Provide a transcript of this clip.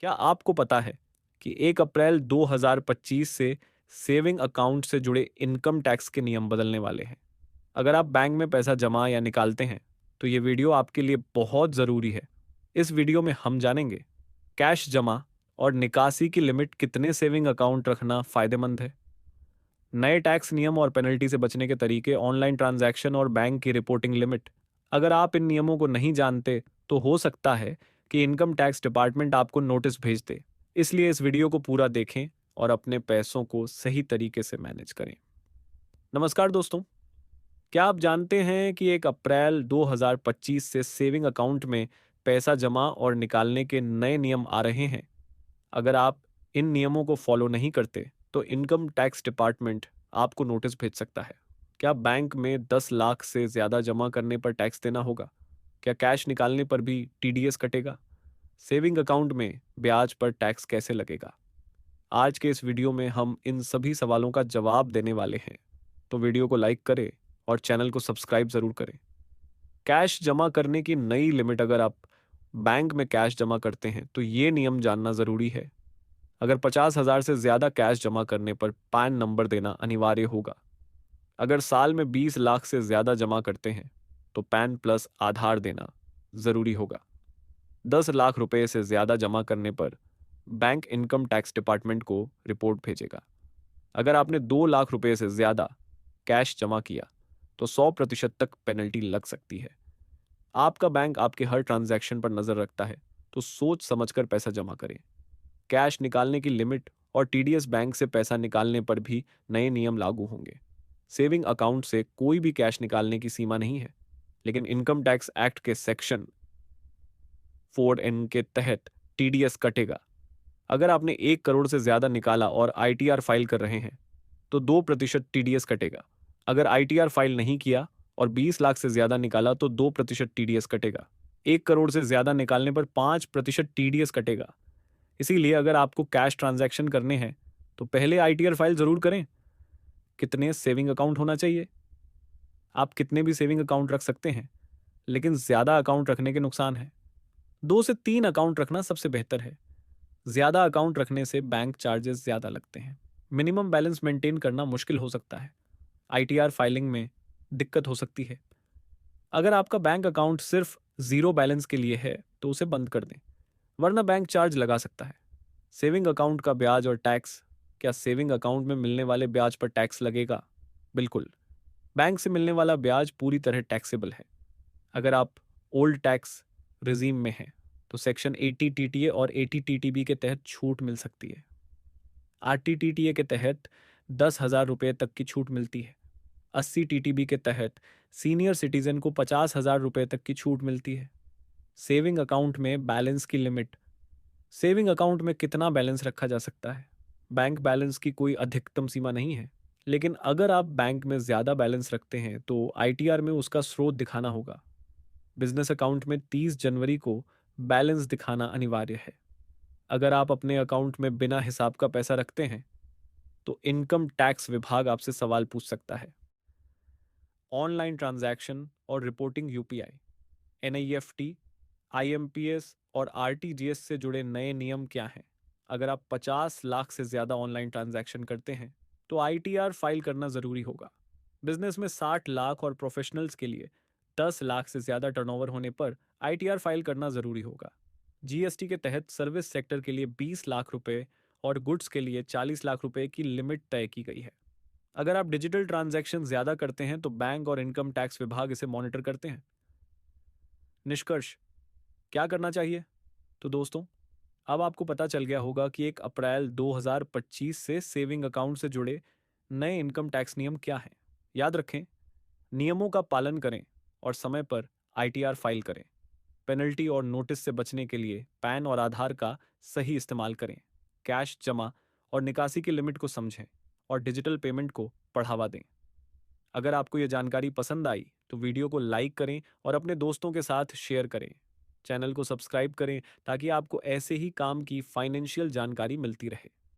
क्या आपको पता है कि 1 अप्रैल 2025 से सेविंग अकाउंट से जुड़े इनकम टैक्स के नियम बदलने वाले हैं? अगर आप बैंक में पैसा जमा या निकालते हैं, तो ये वीडियो आपके लिए बहुत ज़रूरी है। इस वीडियो में हम जानेंगे कैश जमा और निकासी की लिमिट कितने सेविंग अकाउंट रखना फ़ायदेमंद है, नए टैक्स नियम और पेनल्टी से बचने के तरीके, ऑनलाइन ट्रांजैक्शन और बैंक की रिपोर्टिंग लिमिट। अगर आप इन नियमों को नहीं जानते, तो हो सकता है कि इनकम टैक्स डिपार्टमेंट आपको नोटिस भेज दे। इसलिए इस वीडियो को पूरा देखें और अपने पैसों को सही तरीके से मैनेज करें। नमस्कार दोस्तों, क्या आप जानते हैं कि 1 अप्रैल 2025 से सेविंग अकाउंट में पैसा जमा और निकालने के नए नियम आ रहे हैं? अगर आप इन नियमों को फॉलो नहीं करते, तो इनकम टैक्स डिपार्टमेंट आपको नोटिस भेज सकता है। क्या बैंक में 10 लाख से ज़्यादा जमा करने पर टैक्स देना होगा? क्या कैश निकालने पर भी टीडीएस कटेगा? सेविंग अकाउंट में ब्याज पर टैक्स कैसे लगेगा? आज के इस वीडियो में हम इन सभी सवालों का जवाब देने वाले हैं। तो वीडियो को लाइक करें और चैनल को सब्सक्राइब ज़रूर करें। कैश जमा करने की नई लिमिट। अगर आप बैंक में कैश जमा करते हैं, तो ये नियम जानना ज़रूरी है। अगर 50,000 से ज़्यादा कैश जमा करने पर पैन नंबर देना अनिवार्य होगा। अगर साल में 20 लाख से ज़्यादा जमा करते हैं, तो पैन प्लस आधार देना ज़रूरी होगा। 10 लाख रुपए से ज़्यादा जमा करने पर बैंक इनकम टैक्स डिपार्टमेंट को रिपोर्ट भेजेगा। अगर आपने 2 लाख रुपए से ज़्यादा कैश जमा किया, तो 100% तक पेनल्टी लग सकती है। आपका बैंक आपके हर ट्रांजैक्शन पर नज़र रखता है, तो सोच समझकर पैसा जमा करें। कैश निकालने की लिमिट और टीडीएस बैंक से पैसा निकालने पर भी नए नियम लागू होंगे। सेविंग अकाउंट से कोई भी कैश निकालने की सीमा नहीं है, लेकिन इनकम टैक्स एक्ट के सेक्शन 4N के तहत टीडीएस कटेगा। अगर आपने 1 करोड़ से ज़्यादा निकाला और आईटीआर फाइल कर रहे हैं, तो 2% टीडीएस कटेगा। अगर आईटीआर फाइल नहीं किया और 20 लाख से ज़्यादा निकाला, तो 2% टीडीएस कटेगा। 1 करोड़ से ज़्यादा निकालने पर 5% टीडीएस कटेगा। इसीलिए अगर आपको कैश ट्रांजैक्शन करने हैं, तो पहले आईटीआर फाइल ज़रूर करें। कितने सेविंग अकाउंट होना चाहिए? आप कितने भी सेविंग अकाउंट रख सकते हैं, लेकिन ज़्यादा अकाउंट रखने के नुकसान हैं। 2 से 3 अकाउंट रखना सबसे बेहतर है। ज़्यादा अकाउंट रखने से बैंक चार्जेस ज़्यादा लगते हैं। मिनिमम बैलेंस मेंटेन करना मुश्किल हो सकता है। आईटीआर फाइलिंग में दिक्कत हो सकती है। अगर आपका बैंक अकाउंट सिर्फ ज़ीरो बैलेंस के लिए है, तो उसे बंद कर दें, वरना बैंक चार्ज लगा सकता है। सेविंग अकाउंट का ब्याज और टैक्स। क्या सेविंग अकाउंट में मिलने वाले ब्याज पर टैक्स लगेगा? बिल्कुल। बैंक से मिलने वाला ब्याज पूरी तरह टैक्सेबल है। अगर आप ओल्ड टैक्स रिजीम में हैं, तो सेक्शन 80 टीटीए और 80 टीटीबी के तहत छूट मिल सकती है। आरटीटीटीए के तहत 10,000 रुपये तक की छूट मिलती है। 80 टीटीबी के तहत सीनियर सिटीजन को 50,000 रुपये तक की छूट मिलती है। सेविंग अकाउंट में बैलेंस की लिमिट। सेविंग अकाउंट में कितना बैलेंस रखा जा सकता है? बैंक बैलेंस की कोई अधिकतम सीमा नहीं है, लेकिन अगर आप बैंक में ज़्यादा बैलेंस रखते हैं, तो आईटीआर में उसका स्रोत दिखाना होगा। बिजनेस अकाउंट में 30 जनवरी को बैलेंस दिखाना अनिवार्य है। अगर आप अपने अकाउंट में बिना हिसाब का पैसा रखते हैं, तो इनकम टैक्स विभाग आपसे सवाल पूछ सकता है। ऑनलाइन ट्रांजैक्शन और रिपोर्टिंग यूपीआई, एनईएफटी, आईएमपीएस और आरटीजीएस से जुड़े नए नियम क्या हैं? अगर आप 50 लाख से ज़्यादा ऑनलाइन ट्रांजैक्शन करते हैं, तो आईटीआर फाइल करना ज़रूरी होगा। बिजनेस में 60 लाख और प्रोफेशनल्स के लिए 10 लाख से ज़्यादा टर्नओवर होने पर आईटीआर फाइल करना ज़रूरी होगा। जीएसटी के तहत सर्विस सेक्टर के लिए 20 लाख रुपए और गुड्स के लिए 40 लाख रुपए की लिमिट तय की गई है। अगर आप डिजिटल ट्रांजैक्शन ज़्यादा करते हैं, तो बैंक और इनकम टैक्स विभाग इसे मॉनिटर करते हैं। निष्कर्ष, क्या करना चाहिए? तो दोस्तों, अब आपको पता चल गया होगा कि 1 अप्रैल 2025 से सेविंग अकाउंट से जुड़े नए इनकम टैक्स नियम क्या हैं। याद रखें, नियमों का पालन करें और समय पर आईटीआर फाइल करें। पेनल्टी और नोटिस से बचने के लिए पैन और आधार का सही इस्तेमाल करें। कैश जमा और निकासी की लिमिट को समझें और डिजिटल पेमेंट को बढ़ावा दें। अगर आपको यह जानकारी पसंद आई, तो वीडियो को लाइक करें और अपने दोस्तों के साथ शेयर करें। चैनल को सब्सक्राइब करें ताकि आपको ऐसे ही काम की फाइनेंशियल जानकारी मिलती रहे।